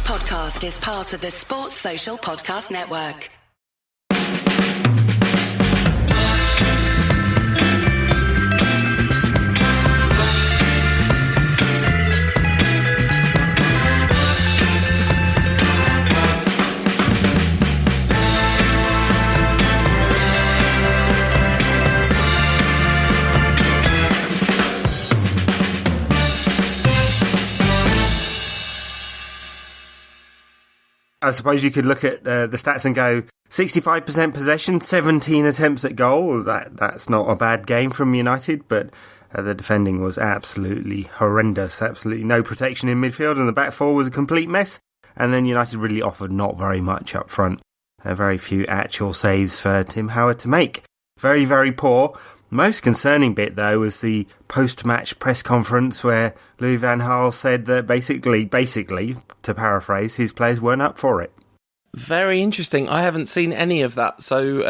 podcast is part of the Sports Social Podcast Network. I suppose you could look at the stats and go 65% possession, 17 attempts at goal. That's not a bad game from United, but the defending was absolutely horrendous. Absolutely no protection in midfield, and the back four was a complete mess. And then United really offered not very much up front. Very few actual saves for Tim Howard to make. Very, very poor. Most concerning bit, though, was the post-match press conference where Louis van Gaal said that basically, to paraphrase, his players weren't up for it. Very interesting. I haven't seen any of that. So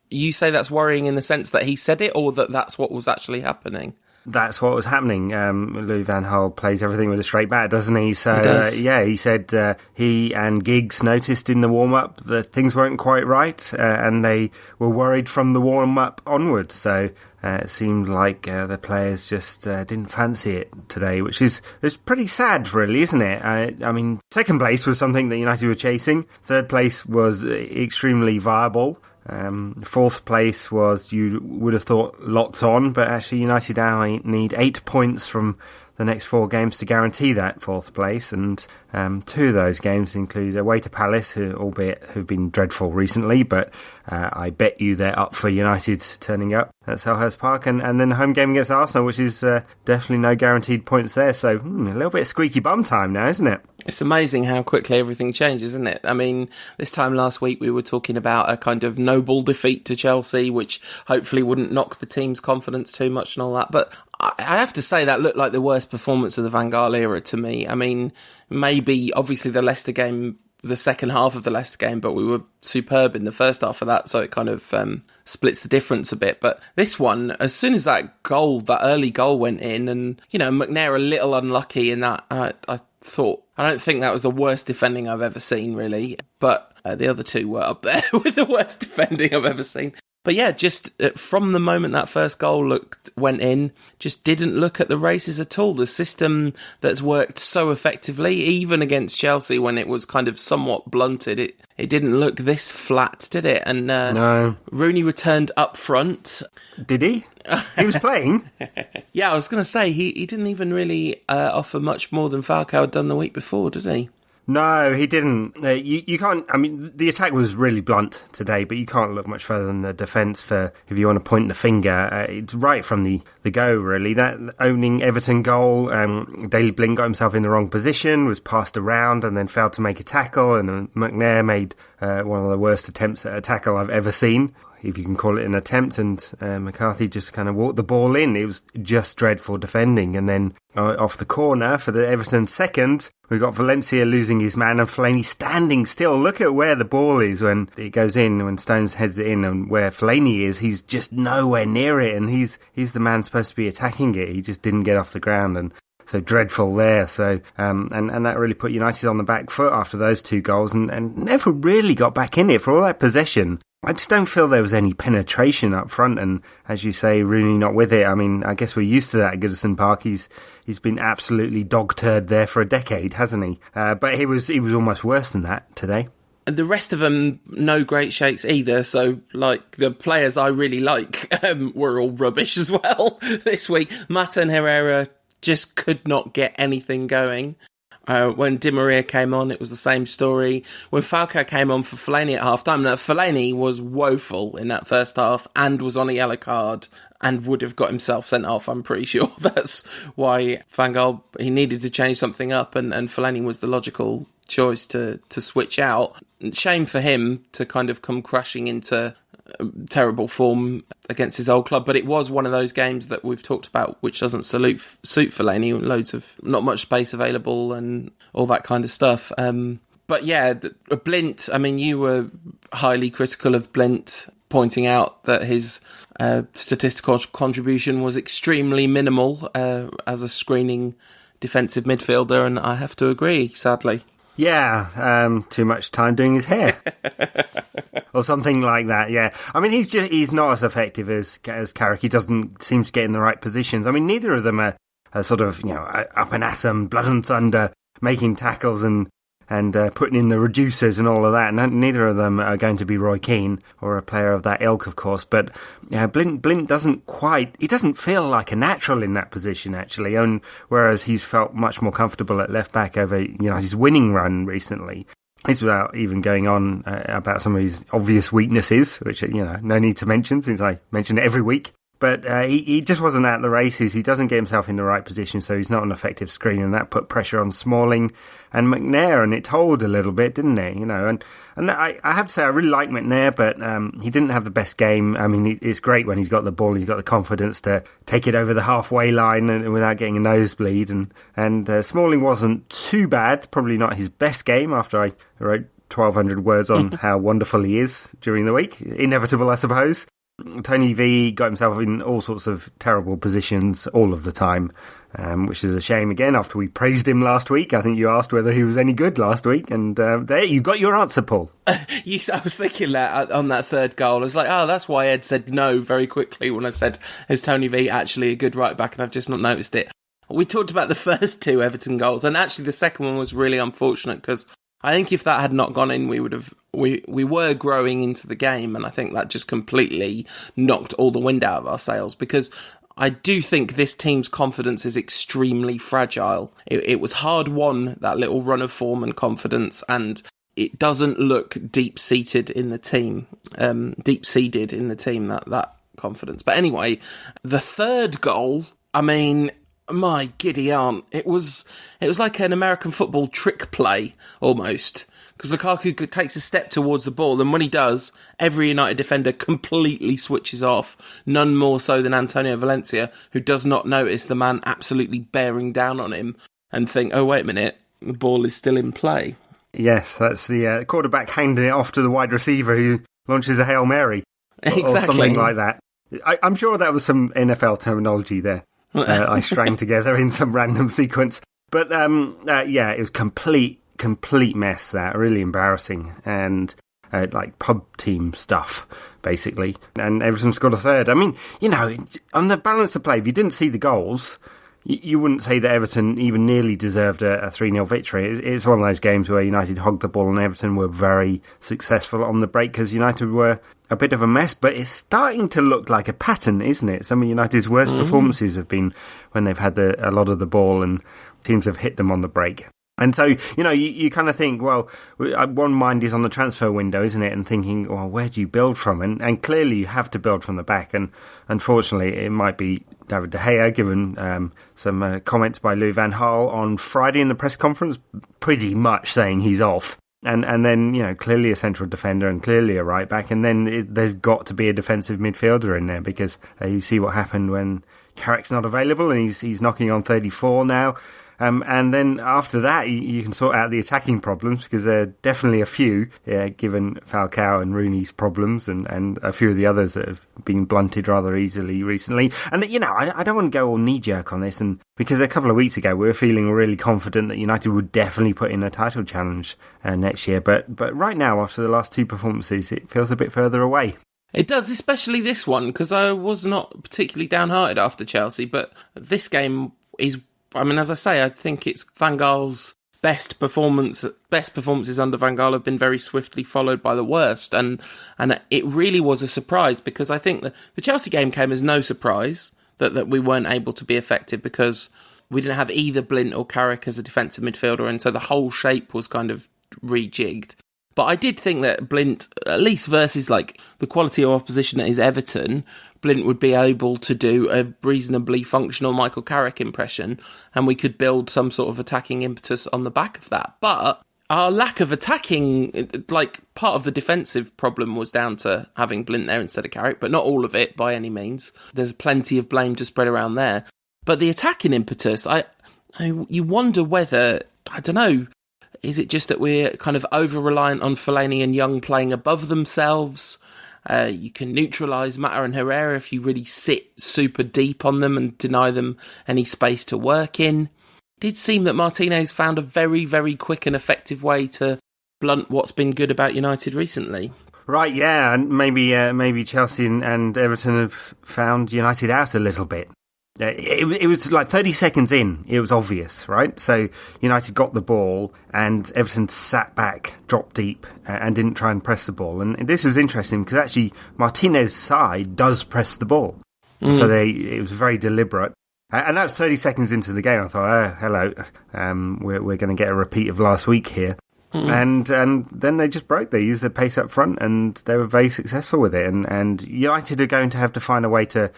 you say that's worrying in the sense that he said it, or that that's what was actually happening? That's what was happening. Louis van Gaal plays everything with a straight bat, doesn't he? So, he does. He said he and Giggs noticed in the warm-up that things weren't quite right, and they were worried from the warm-up onwards. So it seemed like the players just didn't fancy it today, which is pretty sad, really, isn't it? I mean, second place was something that United were chasing. Third place was extremely viable. Fourth place was, you would have thought, locked on, but actually United now need 8 points from the next 4 games to guarantee that fourth place, and 2 of those games include away to Palace, albeit who've been dreadful recently, but I bet you they're up for United turning up at Selhurst Park, and then the home game against Arsenal, which is definitely no guaranteed points there, so a little bit of squeaky bum time now, isn't it? It's amazing how quickly everything changes, isn't it? I mean, this time last week we were talking about a kind of noble defeat to Chelsea, which hopefully wouldn't knock the team's confidence too much and all that. But I have to say that looked like the worst performance of the Van Gaal era to me. I mean, maybe, obviously, the Leicester game, the second half of the Leicester game, but we were superb in the first half of that, so it kind of splits the difference a bit. But this one, as soon as that early goal went in, and, McNair a little unlucky in that, I don't think that was the worst defending I've ever seen, really. But the other two were up there with the worst defending I've ever seen. But yeah, just from the moment that first goal went in, just didn't look at the races at all. The system that's worked so effectively, even against Chelsea when it was kind of somewhat blunted, it didn't look this flat, did it? And no. Rooney returned up front. Did he? He was playing? Yeah, I was going to say, he didn't even really offer much more than Falcao had done the week before, did he? No, he didn't. You can't. I mean, the attack was really blunt today, but you can't look much further than the defence for if you want to point the finger. It's right from the go, really. That opening Everton goal, Daley Blind got himself in the wrong position, was passed around, and then failed to make a tackle. And McNair made one of the worst attempts at a tackle I've ever seen, if you can call it an attempt, and McCarthy just kind of walked the ball in. It was just dreadful defending. And then off the corner for the Everton second, we got Valencia losing his man and Fellaini standing still. Look at where the ball is when it goes in, when Stones heads it in, and where Fellaini is, he's just nowhere near it, and he's the man supposed to be attacking it. He just didn't get off the ground, and so dreadful there. So and that really put United on the back foot after those 2 goals, and never really got back in it for all that possession. I just don't feel there was any penetration up front, and as you say, Rooney not with it. I mean, I guess we're used to that at Goodison Park. He's been absolutely dog-turd there for a decade, hasn't he? But he was almost worse than that today. And the rest of them, no great shakes either. So, the players I really like were all rubbish as well this week. Mata and Herrera just could not get anything going. When Di Maria came on, it was the same story. When Falcao came on for Fellaini at half-time, now Fellaini was woeful in that first half and was on a yellow card and would have got himself sent off, I'm pretty sure. That's why Van Gaal, he needed to change something up, and Fellaini was the logical choice to switch out. Shame for him to kind of come crashing into terrible form against his old club, but it was one of those games that we've talked about which doesn't suit Fellaini. Loads of not much space available and all that kind of stuff. But yeah, Blint, I mean, you were highly critical of Blint, pointing out that his statistical contribution was extremely minimal as a screening defensive midfielder, and I have to agree, sadly. Yeah, too much time doing his hair. Or something like that, yeah. I mean, he's not as effective as Carrick. He doesn't seem to get in the right positions. I mean, neither of them are sort of, up and at 'em, blood and thunder, making tackles and putting in the reducers and all of that. And neither of them are going to be Roy Keane or a player of that ilk, of course. But Blint he doesn't feel like a natural in that position, actually. And whereas he's felt much more comfortable at left back over his winning run recently. This without even going on about some of his obvious weaknesses, which no need to mention since I mention it every week. But he just wasn't at the races. He doesn't get himself in the right position, so he's not an effective screen, and that put pressure on Smalling and McNair, and it told a little bit, didn't it? And I have to say I really like McNair, but he didn't have the best game. I mean, it's great when he's got the ball, he's got the confidence to take it over the halfway line and without getting a nosebleed. And Smalling wasn't too bad, probably not his best game after I wrote 1,200 words on how wonderful he is during the week. Inevitable, I suppose. Tony V got himself in all sorts of terrible positions all of the time, which is a shame again after we praised him last week. I think you asked whether he was any good last week, and there you got your answer, Paul. I was thinking that on that third goal. I was like, that's why Ed said no very quickly when I said, is Tony V actually a good right back? And I've just not noticed it. We talked about the first two Everton goals, and actually the second one was really unfortunate because I think if that had not gone in, we were growing into the game, and I think that just completely knocked all the wind out of our sails, because I do think this team's confidence is extremely fragile. It was hard won, that little run of form and confidence, and it doesn't look deep-seated in the team, that confidence. But anyway, the third goal, I mean, my giddy aunt, it was like an American football trick play, almost. Because Lukaku takes a step towards the ball, and when he does, every United defender completely switches off. None more so than Antonio Valencia, who does not notice the man absolutely bearing down on him and think, oh, wait a minute, the ball is still in play. Yes, that's the quarterback handing it off to the wide receiver who launches a Hail Mary. Exactly. Or something like that. I'm sure that was some NFL terminology there. I strang together in some random sequence. But it was complete mess, that. Really embarrassing. And like pub team stuff, basically. And Everton scored a third. I mean, on the balance of play, if you didn't see the goals, you wouldn't say that Everton even nearly deserved a 3-0 victory. It's one of those games where United hogged the ball and Everton were very successful on the break because United were a bit of a mess, but it's starting to look like a pattern, isn't it? Some of United's worst performances have been when they've had a lot of the ball and teams have hit them on the break. And so, you kind of think, well, one mind is on the transfer window, isn't it? And thinking, well, where do you build from? And clearly you have to build from the back. And unfortunately, it might be David De Gea, given some comments by Louis van Gaal on Friday in the press conference, pretty much saying he's off. And then, clearly a central defender and clearly a right back. And then there's got to be a defensive midfielder in there because you see what happened when Carrick's not available and he's knocking on 34 now. And then after that, you can sort out the attacking problems because there are definitely a few, given Falcao and Rooney's problems and a few of the others that have been blunted rather easily recently. And, I don't want to go all knee-jerk on this, and because a couple of weeks ago we were feeling really confident that United would definitely put in a title challenge next year. But right now, after the last two performances, it feels a bit further away. It does, especially this one, because I was not particularly downhearted after Chelsea, but this game is... I mean, as I say, I think it's Van Gaal's best performances under Van Gaal have been very swiftly followed by the worst, and it really was a surprise because I think the Chelsea game came as no surprise that we weren't able to be effective because we didn't have either Blint or Carrick as a defensive midfielder, and so the whole shape was kind of rejigged. But I did think that Blint, at least versus like the quality of opposition that is Everton, Blint would be able to do a reasonably functional Michael Carrick impression, and we could build some sort of attacking impetus on the back of that. But our lack of attacking, like part of the defensive problem was down to having Blint there instead of Carrick, but not all of it by any means. There's plenty of blame to spread around there. But the attacking impetus, you wonder whether, I don't know, is it just that we're kind of over-reliant on Fellaini and Young playing above themselves? You can neutralise Mata and Herrera if you really sit super deep on them and deny them any space to work in. did seem that Martinez found a very, very quick and effective way to blunt what's been good about United recently. Right, yeah, and maybe Chelsea and Everton have found United out a little bit. It was like 30 seconds in, it was obvious, right? So United got the ball and Everton sat back, dropped deep and didn't try and press the ball. And this is interesting because actually Martinez's side does press the ball. So it was very deliberate. And that's 30 seconds into the game. I thought, hello, we're going to get a repeat of last week here. And then they just broke. They used their pace up front, and they were very successful with it. And United are going to have to find a way to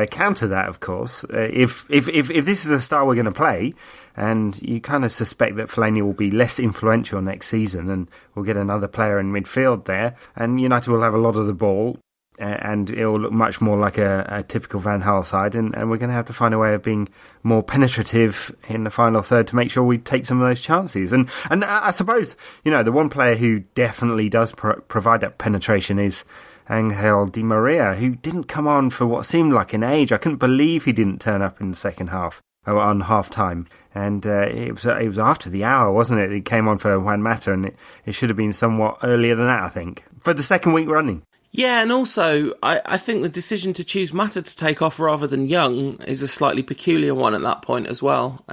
counter that. Of course, if this is the style we're going to play, and you kind of suspect that Fellaini will be less influential next season, and we'll get another player in midfield there, and United will have a lot of the ball. And it will look much more like a typical Van Gaal side, and we're going to have to find a way of being more penetrative in the final third to make sure we take some of those chances. And I suppose, the one player who definitely does provide that penetration is Angel Di Maria, who didn't come on for what seemed like an age. I couldn't believe he didn't turn up in the second half, or on half-time. And it was after the hour, wasn't it? He came on for Juan Mata, and it should have been somewhat earlier than that, I think, for the second week running. Yeah, and also, I think the decision to choose Mata to take off rather than Young is a slightly peculiar one at that point as well.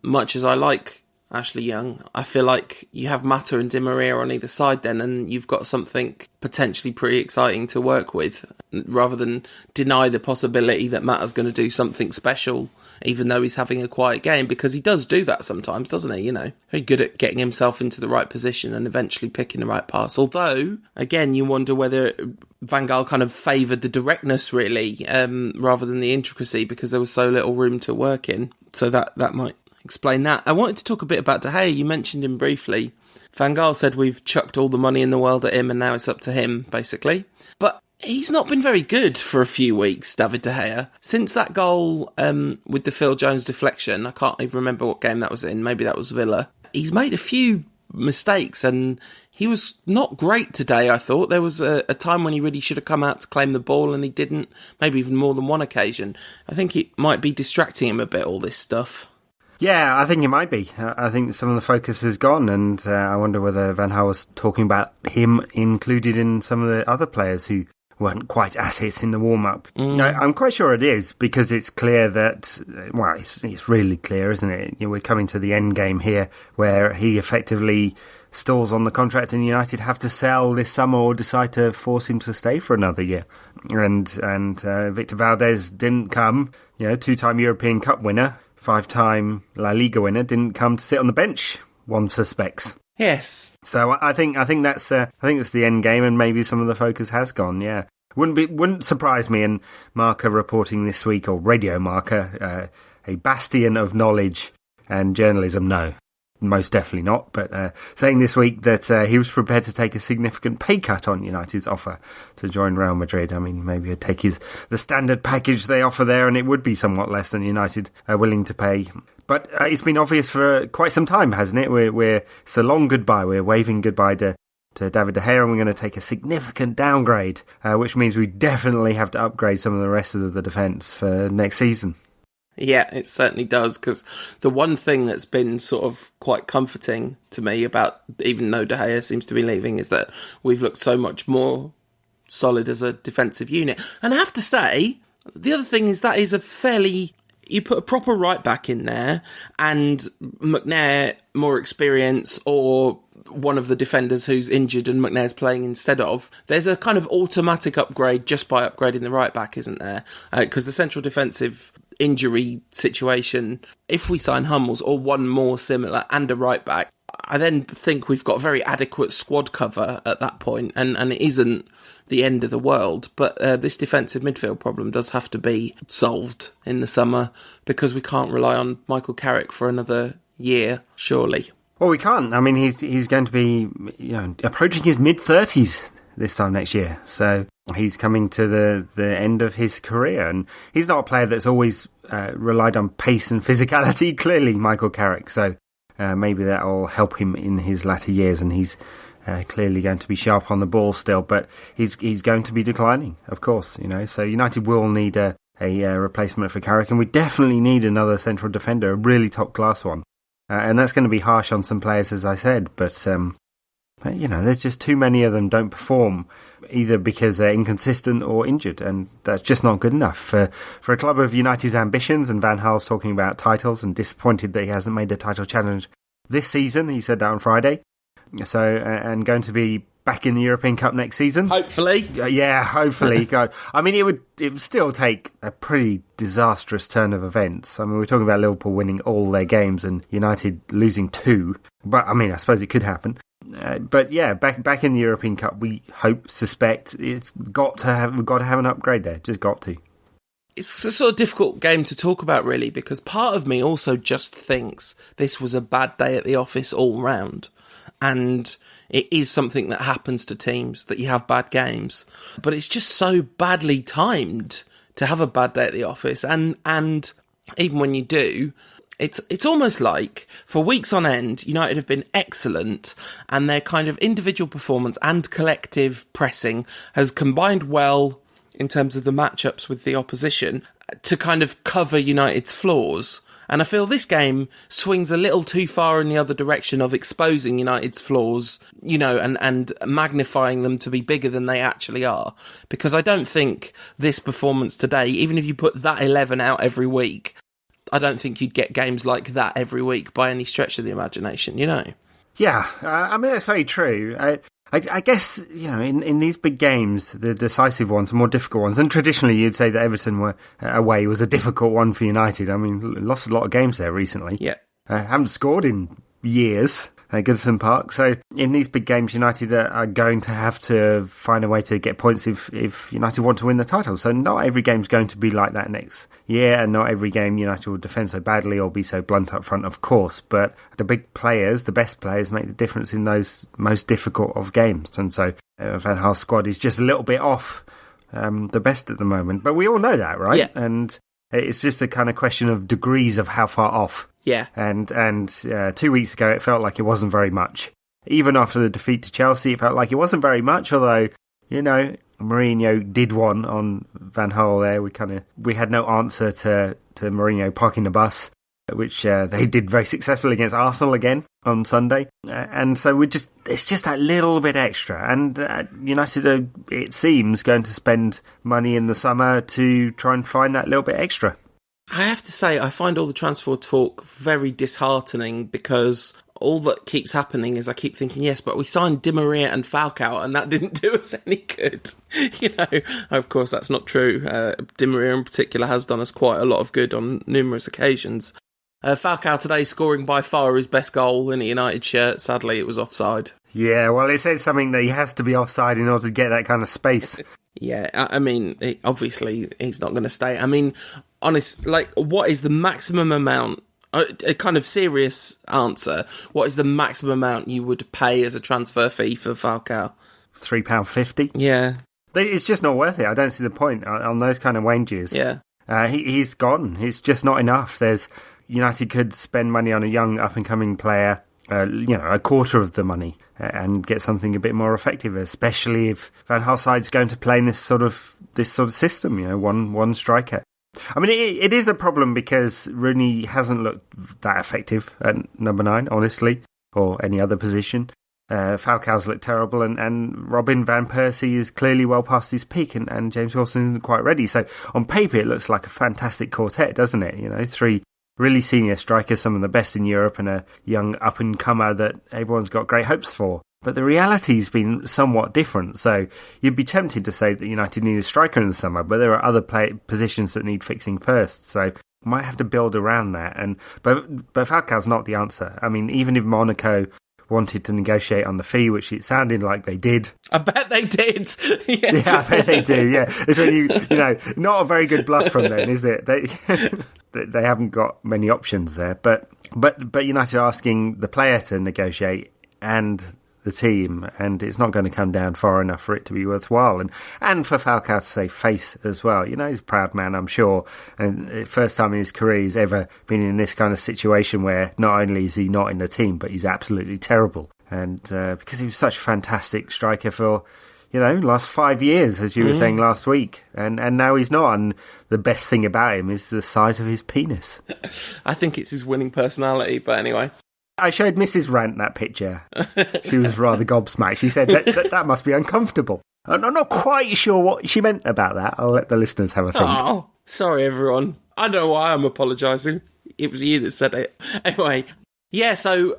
Much as I like Ashley Young, I feel like you have Mata and Di Maria on either side then, and you've got something potentially pretty exciting to work with, rather than deny the possibility that Mata's going to do something special, even though he's having a quiet game, because he does do that sometimes, doesn't he? Very good at getting himself into the right position and eventually picking the right pass. Although, again, you wonder whether Van Gaal kind of favoured the directness, really, rather than the intricacy, because there was so little room to work in. So that might explain that. I wanted to talk a bit about De Gea. You mentioned him briefly. Van Gaal said we've chucked all the money in the world at him and now it's up to him, basically. But he's not been very good for a few weeks, David De Gea. Since that goal with the Phil Jones deflection, I can't even remember what game that was in, maybe that was Villa. He's made a few mistakes and he was not great today, I thought. There was a time when he really should have come out to claim the ball and he didn't, maybe even more than one occasion. I think it might be distracting him a bit, all this stuff. Yeah, I think it might be. I think some of the focus has gone, and I wonder whether Van Gaal was talking about him included in some of the other players who weren't quite at it in the warm-up. I'm quite sure it is, because it's clear that, well, it's really clear, isn't it? We're coming to the end game here, where he effectively stalls on the contract and United have to sell this summer or decide to force him to stay for another year. And Victor Valdez didn't come, two-time European Cup winner, 5-time La Liga winner, didn't come to sit on the bench, one suspects. Yes. So I think that's the end game, and maybe some of the focus has gone. Yeah, wouldn't surprise me. And Marca reporting this week, or Radio Marca, a bastion of knowledge and journalism. No, most definitely not. But saying this week that he was prepared to take a significant pay cut on United's offer to join Real Madrid. I mean, maybe he'd take the standard package they offer there, and it would be somewhat less than United are willing to pay. But it's been obvious for quite some time, hasn't it? It's a long goodbye. We're waving goodbye to David De Gea, and we're going to take a significant downgrade, which means we definitely have to upgrade some of the rest of the defence for next season. Yeah, it certainly does, because the one thing that's been sort of quite comforting to me about, even though De Gea seems to be leaving, is that we've looked so much more solid as a defensive unit. And I have to say, the other thing is that is a fairly... You put a proper right back in there, and McNair, more experience, or one of the defenders who's injured and McNair's playing instead of, there's a kind of automatic upgrade just by upgrading the right back, isn't there? Because the central defensive injury situation, if we sign Hummels or one more similar and a right back, I then think we've got very adequate squad cover at that point, and it isn't the end of the world. But this defensive midfield problem does have to be solved in the summer, because we can't rely on Michael Carrick for another year, surely. Well, we can't. I mean, he's going to be approaching his mid-30s this time next year. So he's coming to the end of his career. And he's not a player that's always relied on pace and physicality, clearly, Michael Carrick. So maybe that'll help him in his latter years. And he's clearly going to be sharp on the ball still. But he's going to be declining, of course. So United will need a a replacement for Carrick, and we definitely need another central defender, a really top-class one. And that's going to be harsh on some players, as I said, but there's just too many of them don't perform, either because they're inconsistent or injured, and that's just not good enough for a club of United's ambitions. And Van Gaal's talking about titles and disappointed that he hasn't made the title challenge this season. He said that on Friday. So, and going to be back in the European Cup next season. Hopefully. Yeah, hopefully. God, I mean, it would still take a pretty disastrous turn of events. I mean, we're talking about Liverpool winning all their games and United losing 2. But, I mean, I suppose it could happen. But yeah, back in the European Cup, we suspect we've got to have an upgrade there. Just got to. It's a sort of difficult game to talk about, really, because part of me also just thinks this was a bad day at the office all round. And it is something that happens to teams, that you have bad games. But it's just so badly timed to have a bad day at the office. And even when you do, it's almost like for weeks on end, United have been excellent, and their kind of individual performance and collective pressing has combined well in terms of the matchups with the opposition to kind of cover United's flaws. And I feel this game swings a little too far in the other direction of exposing United's flaws, and magnifying them to be bigger than they actually are. Because I don't think this performance today, even if you put that 11 out every week, I don't think you'd get games like that every week by any stretch of the imagination, Yeah, I mean, that's very true. I guess, in these big games, the decisive ones, the more difficult ones, and traditionally you'd say that Everton away was a difficult one for United. I mean, lost a lot of games there recently. Yeah. Haven't scored in years at Goodison Park. So in these big games, United are going to have to find a way to get points if United want to win the title. So not every game's going to be like that next year, and not every game United will defend so badly or be so blunt up front, of course. But the big players, the best players, make the difference in those most difficult of games. And so Van Gaal's squad is just a little bit off the best at the moment. But we all know that, right? Yeah. And it's just a kind of question of degrees of how far off. Yeah. And 2 weeks ago, it felt like it wasn't very much. Even after the defeat to Chelsea, it felt like it wasn't very much, although, Mourinho did one on Van Gaal there. We had no answer to Mourinho parking the bus, which they did very successfully against Arsenal again on Sunday. And so it's just that little bit extra. And United are, it seems, going to spend money in the summer to try and find that little bit extra. I have to say, I find all the transfer talk very disheartening, because all that keeps happening is I keep thinking, yes, but we signed Di Maria and Falcao and that didn't do us any good. Of course, that's not true. Di Maria in particular has done us quite a lot of good on numerous occasions. Falcao today scoring by far his best goal in a United shirt. Sadly, it was offside. Yeah, well, it says something that he has to be offside in order to get that kind of space. Yeah, I mean, obviously, he's not going to stay. I mean, what is the maximum amount, a kind of serious answer, what is the maximum amount you would pay as a transfer fee for Falcao? £3.50? Yeah. It's just not worth it. I don't see the point on those kind of wages. Yeah. He's gone. It's just not enough. United could spend money on a young up-and-coming player, a quarter of the money, and get something a bit more effective, especially if Van Gaal's side's going to play in this sort of system, one striker. I mean, it is a problem because Rooney hasn't looked that effective at number 9, honestly, or any other position. Falcao's looked terrible, and Robin van Persie is clearly well past his peak, and James Wilson isn't quite ready. So on paper, it looks like a fantastic quartet, doesn't it? 3 really senior strikers, some of the best in Europe, and a young up-and-comer that everyone's got great hopes for. But the reality's been somewhat different, so you'd be tempted to say that United need a striker in the summer, but there are other positions that need fixing first, so might have to build around that. But Falcao's not the answer. I mean, even if Monaco wanted to negotiate on the fee, which it sounded like they did. I bet they did. Yeah, I bet they do, yeah. It's when not a very good bluff from them, is it? They haven't got many options there. But United are asking the player to negotiate and the team, and it's not going to come down far enough for it to be worthwhile. And for Falcao to save face as well. He's a proud man, I'm sure. And first time in his career he's ever been in this kind of situation where not only is he not in the team, but he's absolutely terrible. And because he was such a fantastic striker for last 5 years, as you were saying last week. And now he's not. And the best thing about him is the size of his penis. I think it's his winning personality, but anyway. I showed Mrs. Rant that picture. She was rather gobsmacked. She said that must be uncomfortable. I'm not quite sure what she meant about that. I'll let the listeners have a think. Oh, sorry, everyone. I don't know why I'm apologising. It was you that said it. Anyway, yeah, so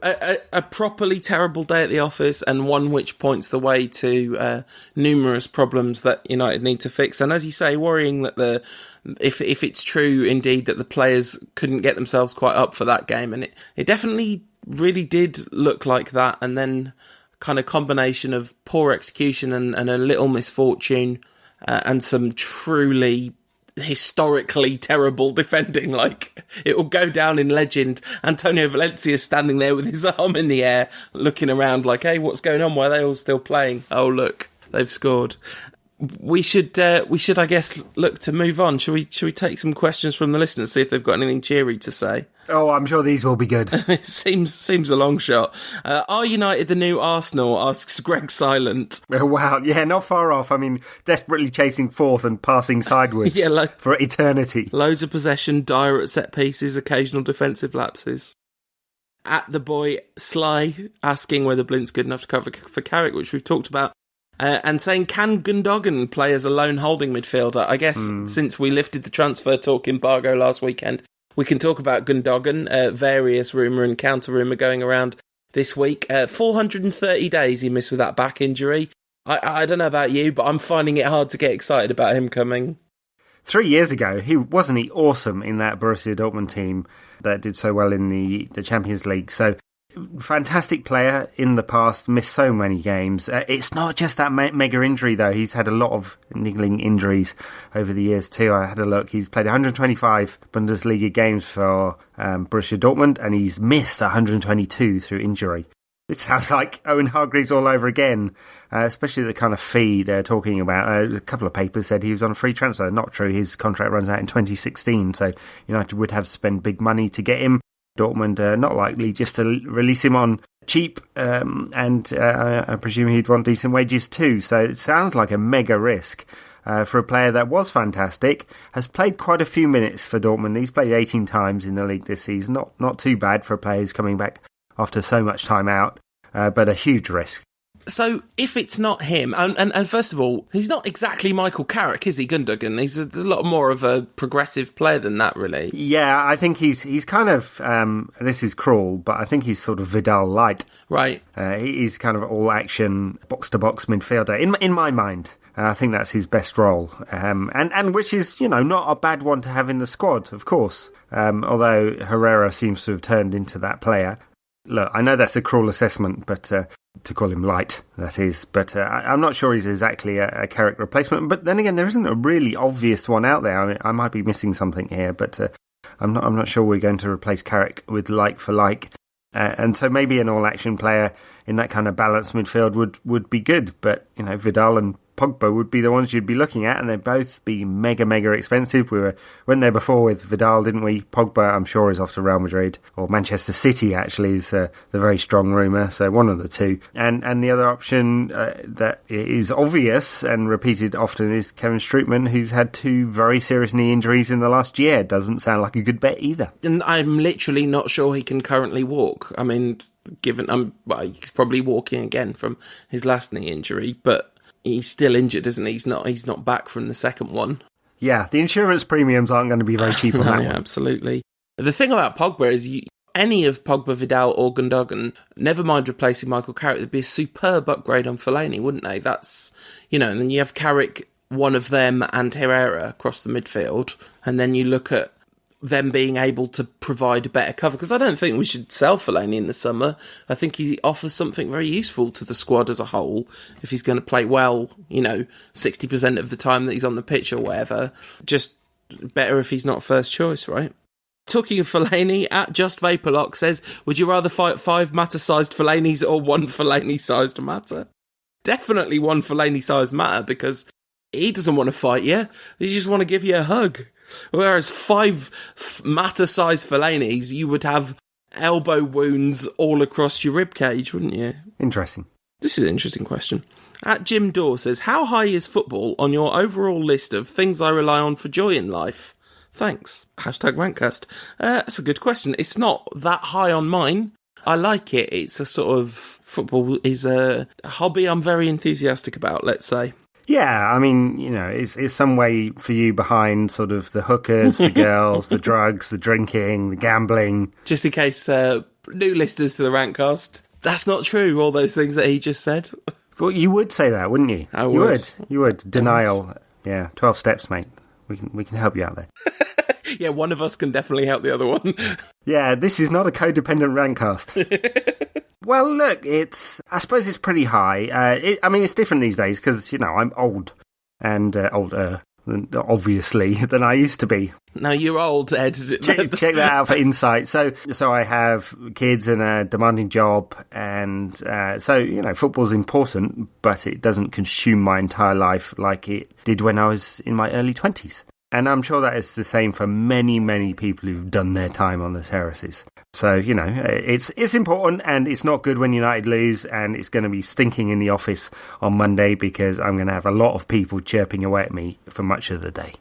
a properly terrible day at the office, and one which points the way to numerous problems that United need to fix. And as you say, worrying that if it's true indeed that the players couldn't get themselves quite up for that game, and it definitely really did look like that. And then kind of combination of poor execution and a little misfortune and some truly historically terrible defending. Like, it will go down in legend. Antonio Valencia standing there with his arm in the air looking around like, hey, what's going on? Why are they all still playing? Oh, look, they've scored. We should I guess look to move on. Should we take some questions from the listeners, see if they've got anything cheery to say? Oh, I'm sure these will be good. It seems a long shot. Are United the new Arsenal? Asks Greg Silent. Oh, wow, yeah, not far off. I mean, desperately chasing fourth and passing sideways for eternity. Loads of possession, dire at set pieces, occasional defensive lapses. At the boy Sly asking whether Blint's good enough to cover for Carrick, which we've talked about. And saying, can Gundogan play as a lone holding midfielder? I guess since we lifted the transfer talk embargo last weekend, we can talk about Gundogan. Various rumour and counter-rumour going around this week. 430 days he missed with that back injury. I don't know about you, but I'm finding it hard to get excited about him coming. 3 years ago, wasn't he awesome in that Borussia Dortmund team that did so well in the Champions League? So, fantastic player in the past, missed so many games. It's not just that mega injury, though. He's had a lot of niggling injuries over the years, too. I had a look. He's played 125 Bundesliga games for Borussia Dortmund, and he's missed 122 through injury. It sounds like Owen Hargreaves all over again, especially the kind of fee they're talking about. A couple of papers said he was on a free transfer. Not true. His contract runs out in 2016, so United would have to spend big money to get him. Dortmund not likely just to release him on cheap, and I presume he'd want decent wages too. So it sounds like a mega risk for a player that was fantastic, has played quite a few minutes for Dortmund. He's played 18 times in the league this season. Not too bad for a player who's coming back after so much time out, but a huge risk. So, if it's not him, and first of all, he's not exactly Michael Carrick, is he, Gundogan? He's a lot more of a progressive player than that, really. Yeah, I think he's kind of, this is cruel, but I think he's sort of Vidal light. Right. He's kind of all-action, box-to-box midfielder, in my mind. I think that's his best role, and which is, not a bad one to have in the squad, of course, although Herrera seems to have turned into that player. Look, I know that's a cruel assessment, but to call him light, that is. But I'm not sure he's exactly a Carrick replacement. But then again, there isn't a really obvious one out there. I mean, I might be missing something here, but I'm not sure we're going to replace Carrick with like for like. And so maybe an all-action player in that kind of balanced midfield would be good. But, Vidal and Pogba would be the ones you'd be looking at, and they'd both be mega, mega expensive. We went there before with Vidal, didn't we? Pogba, I'm sure, is off to Real Madrid, or Manchester City, actually, is the very strong rumour, so one of the two. And the other option that is obvious and repeated often is Kevin Strootman, who's had 2 very serious knee injuries in the last year. Doesn't sound like a good bet either. And I'm literally not sure he can currently walk. I mean, he's probably walking again from his last knee injury, but he's still injured, isn't he? He's not back from the second one. Yeah, the insurance premiums aren't going to be very cheap on that one. Absolutely. The thing about Pogba is any of Pogba, Vidal or Gundogan, never mind replacing Michael Carrick, they'd be a superb upgrade on Fellaini, wouldn't they? That's, and then you have Carrick, one of them, and Herrera across the midfield, and then you look at them being able to provide a better cover, because I don't think we should sell Fellaini in the summer. I think he offers something very useful to the squad as a whole if he's going to play well, 60% of the time that he's on the pitch or whatever. Just better if he's not first choice, right? Talking of Fellaini, at Just Vaporlock says, would you rather fight 5 Mata-sized Fellainis or 1 Fellaini-sized Mata? Definitely 1 Fellaini-sized Mata, because he doesn't want to fight you. He just want to give you a hug. Whereas 5 Mata-sized Fellainis, you would have elbow wounds all across your ribcage, wouldn't you? Interesting. This is an interesting question. At Jim Daw says, how high is football on your overall list of things I rely on for joy in life? Thanks. #Rankcast. That's a good question. It's not that high on mine. I like it. It's a sort of... Football is a hobby I'm very enthusiastic about, let's say. Yeah, I mean, it's some way for you behind sort of the hookers, the girls, the drugs, the drinking, the gambling. Just in case new listeners to the Rantcast, that's not true, all those things that he just said. Well, you would say that, wouldn't you? I would. You would. Denial. Yeah, 12 steps, mate. We can help you out there. Yeah, one of us can definitely help the other one. Yeah, this is not a codependent Rantcast. Well, look, I suppose it's pretty high. It's different these days because, I'm old and older, obviously, than I used to be. No, you're old, Ed. Check that out for insight. So I have kids and a demanding job, and football's important, but it doesn't consume my entire life like it did when I was in my early 20s. And I'm sure that is the same for many, many people who've done their time on the terraces. So, it's important, and it's not good when United lose, and it's going to be stinking in the office on Monday because I'm going to have a lot of people chirping away at me for much of the day.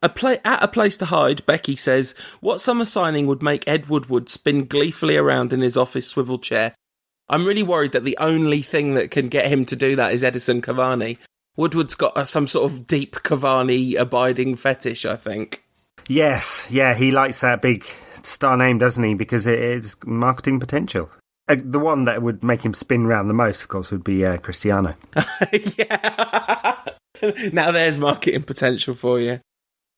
At a place to hide, Becky says, what summer signing would make Ed Woodward spin gleefully around in his office swivel chair? I'm really worried that the only thing that can get him to do that is Edison Cavani. Woodward's got some sort of deep Cavani-abiding fetish, I think. Yes, yeah, he likes that big star name, doesn't he? Because it is marketing potential. The one that would make him spin round the most, of course, would be Cristiano. Yeah. Now there's marketing potential for you.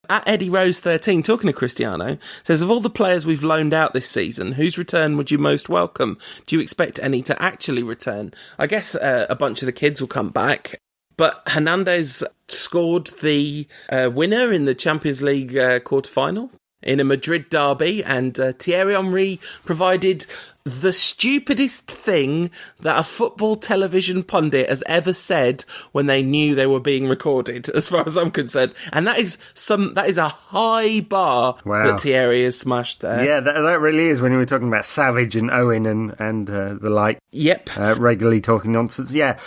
At Eddie Rose 13, talking to Cristiano, says, of all the players we've loaned out this season, whose return would you most welcome? Do you expect any to actually return? I guess a bunch of the kids will come back. But Hernandez scored the winner in the Champions League quarter-final in a Madrid derby, and Thierry Henry provided the stupidest thing that a football television pundit has ever said when they knew they were being recorded, as far as I'm concerned. And that is a high bar that Thierry has smashed there. Yeah, that really is, when you were talking about Savage and Owen and the like. Yep. Regularly talking nonsense. Yeah,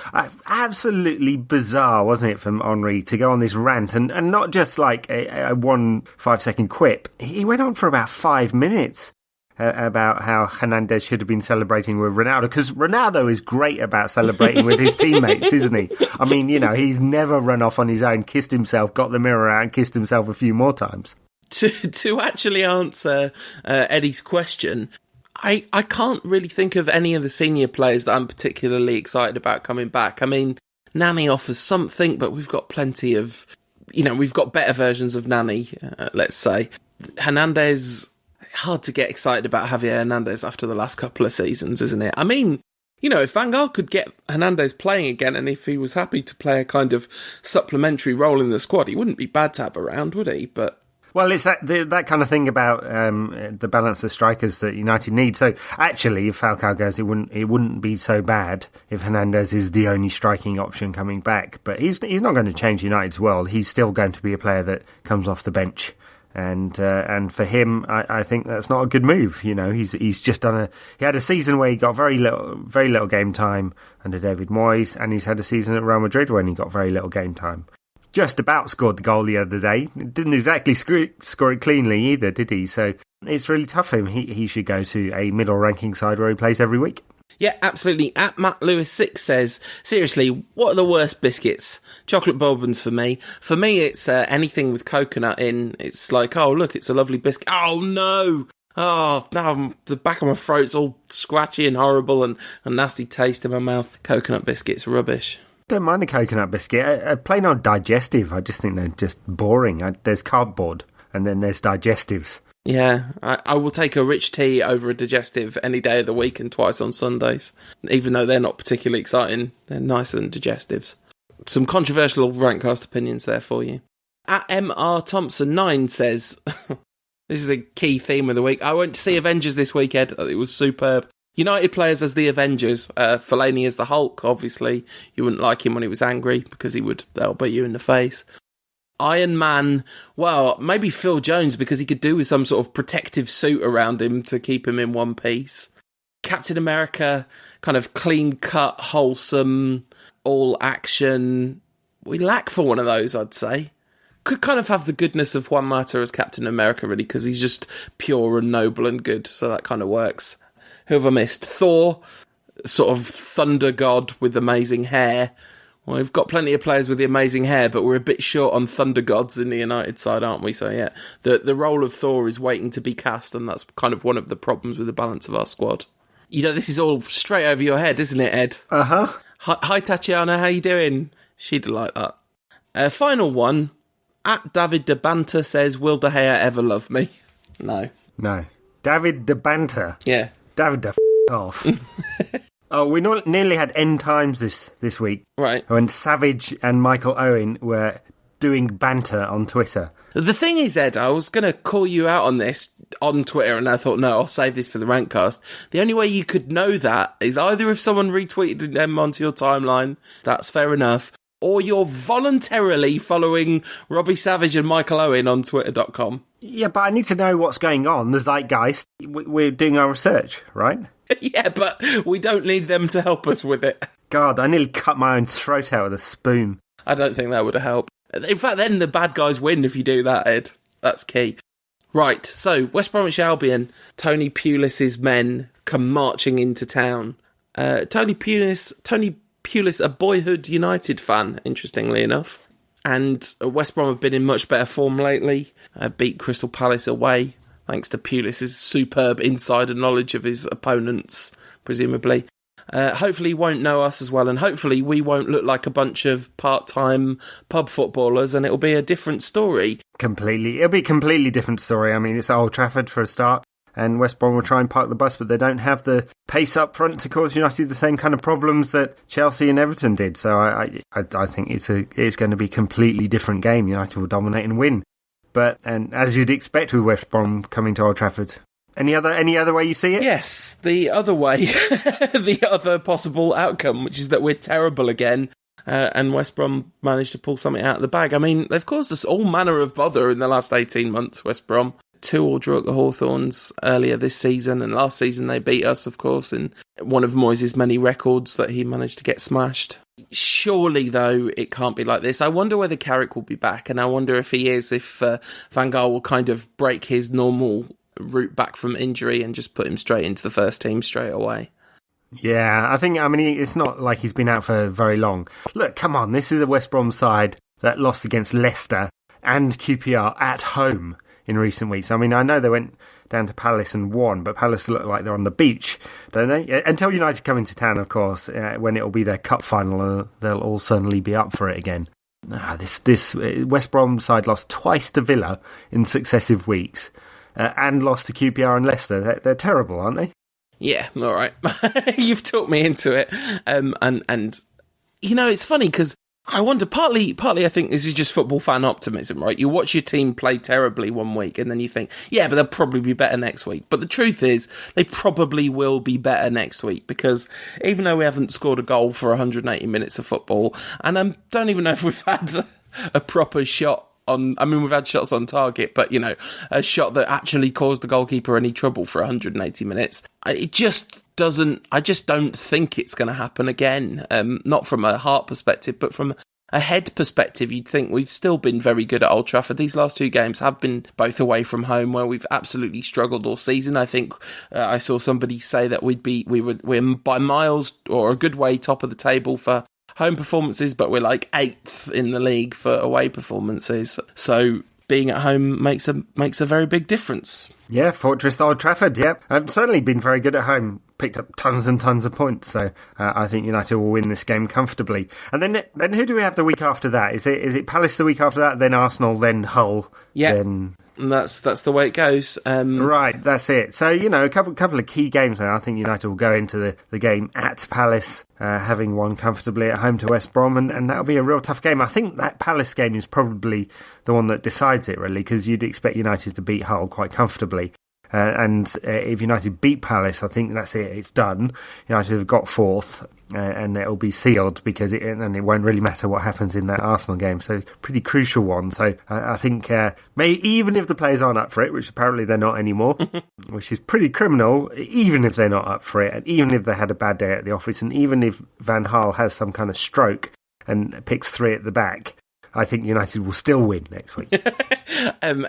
absolutely bizarre, wasn't it, from Henry to go on this rant and not just like a 1 5-second quip. He went on for about 5 minutes. About how Hernandez should have been celebrating with Ronaldo, because Ronaldo is great about celebrating with his teammates, isn't he? I mean, he's never run off on his own, kissed himself, got the mirror out and kissed himself a few more times. To actually answer Eddie's question, I can't really think of any of the senior players that I'm particularly excited about coming back. I mean, Nani offers something, but we've got plenty of, we've got better versions of Nani, let's say. Hernandez... Hard to get excited about Javier Hernandez after the last couple of seasons, isn't it? I mean, if Van Gaal could get Hernandez playing again, and if he was happy to play a kind of supplementary role in the squad, he wouldn't be bad to have around, would he? But well, it's that kind of thing about the balance of strikers that United need. So actually, if Falcao goes, it wouldn't be so bad if Hernandez is the only striking option coming back. But he's not going to change United's world. He's still going to be a player that comes off the bench. And for him, I think that's not a good move. He's just he had a season where he got very little game time under David Moyes, and he's had a season at Real Madrid when he got very little game time. Just about scored the goal the other day. Didn't exactly score it cleanly either, did he? So it's really tough for him. He should go to a middle ranking side where he plays every week. Yeah, absolutely. At Matt Lewis 6 says, seriously, what are the worst biscuits? Chocolate bourbons for me. For me, it's anything with coconut in. It's like, oh, look, it's a lovely biscuit. Oh, no. Oh, now the back of my throat's all scratchy and horrible and a nasty taste in my mouth. Coconut biscuits, rubbish. Don't mind a coconut biscuit. A plain old digestive, I just think they're just boring. There's cardboard and then there's digestives. Yeah, I will take a rich tea over a digestive any day of the week and twice on Sundays. Even though they're not particularly exciting, they're nicer than digestives. Some controversial Rantcast opinions there for you. At MR Thompson 9 says, this is a key theme of the week. I went to see Avengers this weekend. It was superb. United players as the Avengers. Fellaini as the Hulk, obviously. You wouldn't like him when he was angry because he would elbow you in the face. Iron Man, well, maybe Phil Jones because he could do with some sort of protective suit around him to keep him in one piece. Captain America, kind of clean-cut, wholesome, all-action. We lack for one of those, I'd say. Could kind of have the goodness of Juan Mata as Captain America, really, because he's just pure and noble and good, so that kind of works. Who have I missed? Thor, sort of thunder god with amazing hair. Well, we've got plenty of players with the amazing hair, but we're a bit short on thunder gods in the United side, aren't we? So, yeah, the role of Thor is waiting to be cast, and that's kind of one of the problems with the balance of our squad. You know, this is all straight over your head, isn't it, Ed? Uh-huh. Hi, Tatiana, how you doing? She'd like that. Final one. At David de Banter says, will De Gea ever love me? No. David de Banter? Yeah. David de off. Oh, we nearly had end times this week. Right. When Savage and Michael Owen were doing banter on Twitter. The thing is, Ed, I was going to call you out on this on Twitter, and I thought, no, I'll save this for the Rantcast. The only way you could know that is either if someone retweeted them onto your timeline, that's fair enough, or you're voluntarily following Robbie Savage and Michael Owen on twitter.com. Yeah, but I need to know what's going on. The zeitgeist. We're doing our research, right? Yeah, but we don't need them to help us with it. God, I nearly cut my own throat out with a spoon. I don't think that would have helped. In fact, then the bad guys win if you do that, Ed. That's key. Right, so West Bromwich Albion, Tony Pulis's men come marching into town. Tony Pulis, a boyhood United fan, interestingly enough. And West Brom have been in much better form lately. Beat Crystal Palace away, thanks to Pulis's superb insider knowledge of his opponents, presumably. Hopefully he won't know us as well, and hopefully we won't look like a bunch of part-time pub footballers, and it'll be a different story. It'll be a completely different story. I mean, it's at Old Trafford for a start, and West Brom will try and park the bus, but they don't have the pace up front to cause United the same kind of problems that Chelsea and Everton did. So I think it's going to be a completely different game. United will dominate and win. And as you'd expect with West Brom coming to Old Trafford. Any other way you see it? Yes, the other way, the other possible outcome, which is that we're terrible again, and West Brom managed to pull something out of the bag. I mean, they've caused us all manner of bother in the last 18 months, West Brom. 2-2 draw at the Hawthorns earlier this season, and last season they beat us, of course, in one of Moyes' many records that he managed to get smashed. Surely, though, it can't be like this. I wonder whether Carrick will be back, and I wonder if he is, if Van Gaal will kind of break his normal route back from injury and just put him straight into the first team straight away. Yeah, I mean, it's not like he's been out for very long. Look, come on, this is a West Brom side that lost against Leicester and QPR at home in recent weeks. I mean, I know they went down to Palace and won, but Palace look like they're on the beach, don't they? Until United come into town, of course, when it'll be their cup final, they'll all suddenly be up for it again. This West Brom side lost twice to Villa in successive weeks. And lost to QPR and Leicester. They're terrible, aren't they? Yeah, all right. You've talked me into it. And you know, it's funny because I wonder, partly I think this is just football fan optimism, right? You watch your team play terribly one week and then you think, yeah, but they'll probably be better next week. But the truth is, they probably will be better next week because even though we haven't scored a goal for 180 minutes of football, and I don't even know if we've had a proper shot we've had shots on target, but, you know, a shot that actually caused the goalkeeper any trouble for 180 minutes. I just don't think it's going to happen again. Not from a heart perspective, but from a head perspective, you'd think we've still been very good at Old Trafford. These last two games have been both away from home, where we've absolutely struggled all season. I think I saw somebody say that we're by miles or a good way top of the table for home performances, but we're like 8th in the league for away performances. So being at home makes a very big difference. Yeah, Fortress Old Trafford, yeah. Certainly been very good at home, picked up tons and tons of points, so I think United will win this game comfortably. And then who do we have the week after that? Is it Palace the week after that, then Arsenal, then Hull? Yeah. Then... That's the way it goes. Right, that's it. So, you know, a couple of key games now. I think United will go into the game at Palace, having won comfortably at home to West Brom, and that'll be a real tough game. I think that Palace game is probably the one that decides it, really, because you'd expect United to beat Hull quite comfortably. And if United beat Palace, I think that's it. It's done. United have got fourth, and it'll be sealed because it won't really matter what happens in that Arsenal game. So pretty crucial one. So I think even if the players aren't up for it, which apparently they're not anymore, which is pretty criminal, even if they're not up for it, and even if they had a bad day at the office, and even if Van Gaal has some kind of stroke and picks 3 at the back, I think United will still win next week.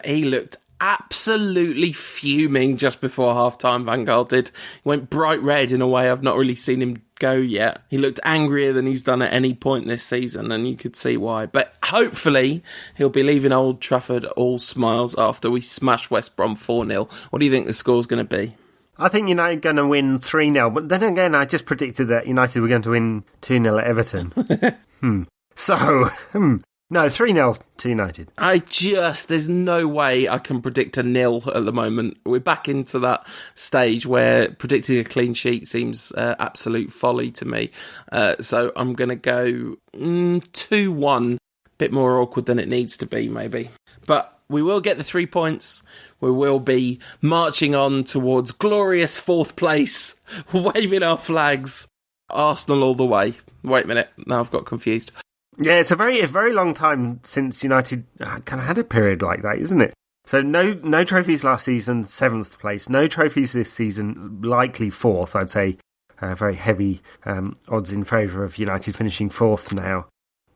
He looked absolutely fuming just before half-time, Van Gaal did. He went bright red in a way I've not really seen him go yet. He looked angrier than he's done at any point this season, and you could see why. But hopefully he'll be leaving Old Trafford all smiles after we smash West Brom 4-0. What do you think the score's going to be? I think United are going to win 3-0, but then again, I just predicted that United were going to win 2-0 at Everton. No, 3-0 to United. There's no way I can predict a nil at the moment. We're back into that stage where predicting a clean sheet seems absolute folly to me. So I'm going to go 2-1. Bit more awkward than it needs to be, maybe. But we will get the 3 points. We will be marching on towards glorious 4th place, waving our flags. Arsenal all the way. Wait a minute. Now I've got confused. Yeah, it's a very long time since United kind of had a period like that, isn't it? So no trophies last season, 7th place. No trophies this season, likely 4th, I'd say. Very heavy odds in favour of United finishing 4th now.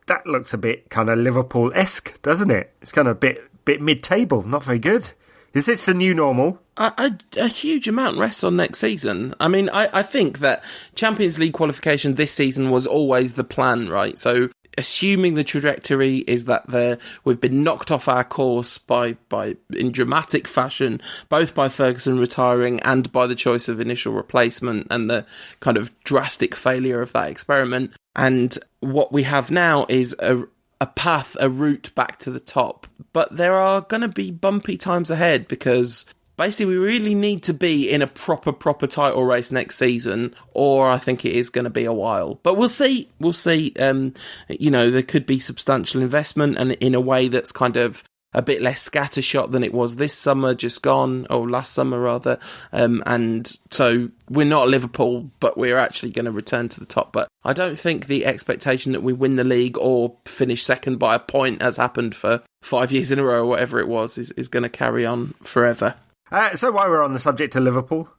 That looks a bit kind of Liverpool-esque, doesn't it? It's kind of a bit mid-table, not very good. Is this the new normal? A huge amount rests on next season. I mean, I think that Champions League qualification this season was always the plan, right? So assuming the trajectory is that we've been knocked off our course by in dramatic fashion, both by Ferguson retiring and by the choice of initial replacement and the kind of drastic failure of that experiment. And what we have now is a path, a route back to the top. But there are going to be bumpy times ahead because basically we really need to be in a proper title race next season, or I think it is going to be a while. But we'll see. We'll see. There could be substantial investment, and in a way that's kind of a bit less scattershot than it was this summer just gone, or last summer rather. And so we're not Liverpool, but we're actually going to return to the top. But I don't think the expectation that we win the league or finish second by a point, as happened for 5 years in a row or whatever it was, is going to carry on forever. So while we're on the subject of Liverpool,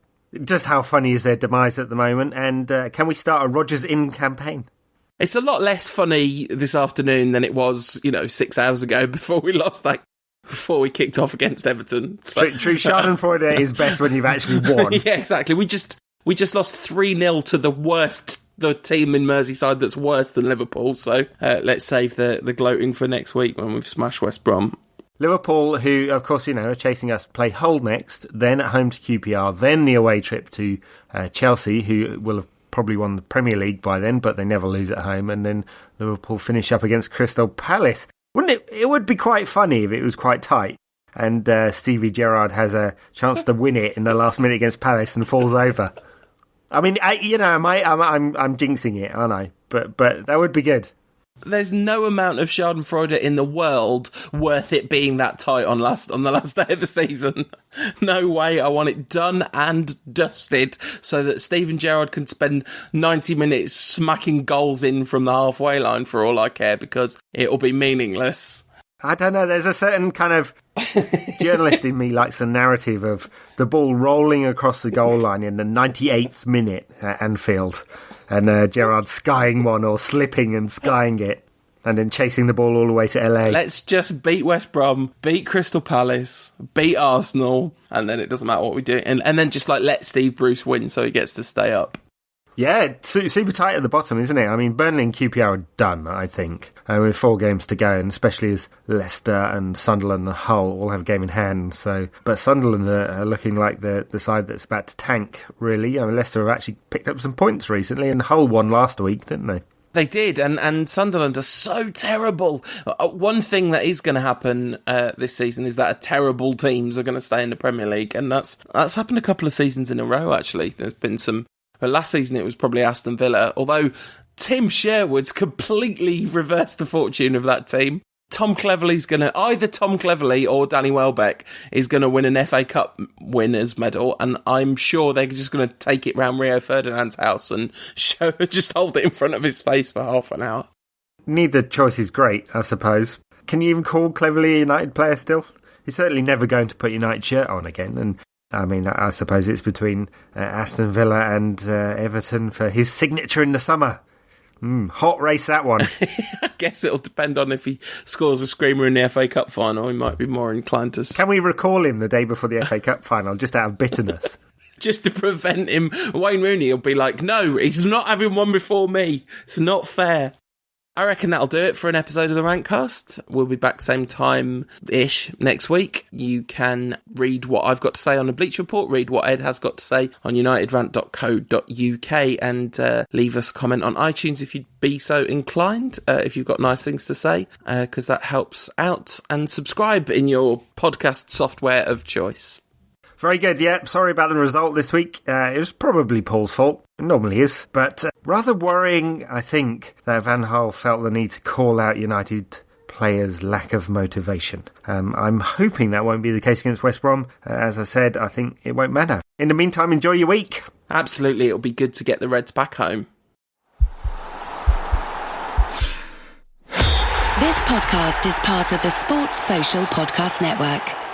just how funny is their demise at the moment? And can we start a Rodgers in campaign? It's a lot less funny this afternoon than it was, 6 hours ago before we kicked off against Everton. So, true. Schadenfreude is best when you've actually won. Yeah, exactly. We just lost 3-0 to the team in Merseyside that's worse than Liverpool. So let's save the gloating for next week when we've smashed West Brom. Liverpool, who, of course, are chasing us, play Hull next, then at home to QPR, then the away trip to Chelsea, who will have probably won the Premier League by then, but they never lose at home, and then Liverpool finish up against Crystal Palace. Wouldn't it? It would be quite funny if it was quite tight, and Stevie Gerrard has a chance to win it in the last minute against Palace and falls over. I mean, I'm jinxing it, aren't I? But that would be good. There's no amount of Schadenfreude in the world worth it being that tight on the last day of the season. No way. I want it done and dusted so that Steven Gerrard can spend 90 minutes smacking goals in from the halfway line for all I care, because it'll be meaningless. I don't know, there's a certain kind of journalist in me likes the narrative of the ball rolling across the goal line in the 98th minute at Anfield, and Gerrard skying one or slipping and skying it, and then chasing the ball all the way to LA. Let's just beat West Brom, beat Crystal Palace, beat Arsenal, and then it doesn't matter what we do. And then just let Steve Bruce win so he gets to stay up. Yeah, super tight at the bottom, isn't it? I mean, Burnley and QPR are done, I think, with 4 games to go, and especially as Leicester and Sunderland and Hull all have a game in hand. But Sunderland are looking like the side that's about to tank, really. I mean, Leicester have actually picked up some points recently, and Hull won last week, didn't they? They did, and Sunderland are so terrible. One thing that is going to happen this season is that terrible teams are going to stay in the Premier League, and that's happened a couple of seasons in a row, actually. There's been some... Well, last season it was probably Aston Villa, although Tim Sherwood's completely reversed the fortune of that team. Tom Cleverley or Danny Welbeck is going to win an FA Cup winners medal, and I'm sure they're just going to take it round Rio Ferdinand's house and just hold it in front of his face for half an hour. Neither choice is great, I suppose. Can you even call Cleverley a United player still? He's certainly never going to put United shirt on again, and I mean, I suppose it's between Aston Villa and Everton for his signature in the summer. Hot race, that one. I guess it'll depend on if he scores a screamer in the FA Cup final. He might be more inclined to... Can we recall him the day before the FA Cup final, just out of bitterness? Just to prevent him. Wayne Rooney will be like, no, he's not having one before me. It's not fair. I reckon that'll do it for an episode of the Rantcast. We'll be back same time-ish next week. You can read what I've got to say on the Bleach Report, read what Ed has got to say on unitedrant.co.uk, and leave us a comment on iTunes if you'd be so inclined, if you've got nice things to say, because that helps out. And subscribe in your podcast software of choice. Very good, yeah. Sorry about the result this week. It was probably Paul's fault. It normally is. But rather worrying, I think, that Van Gaal felt the need to call out United players' lack of motivation. I'm hoping that won't be the case against West Brom. As I said, I think it won't matter. In the meantime, enjoy your week. Absolutely, it'll be good to get the Reds back home. This podcast is part of the Sports Social Podcast Network.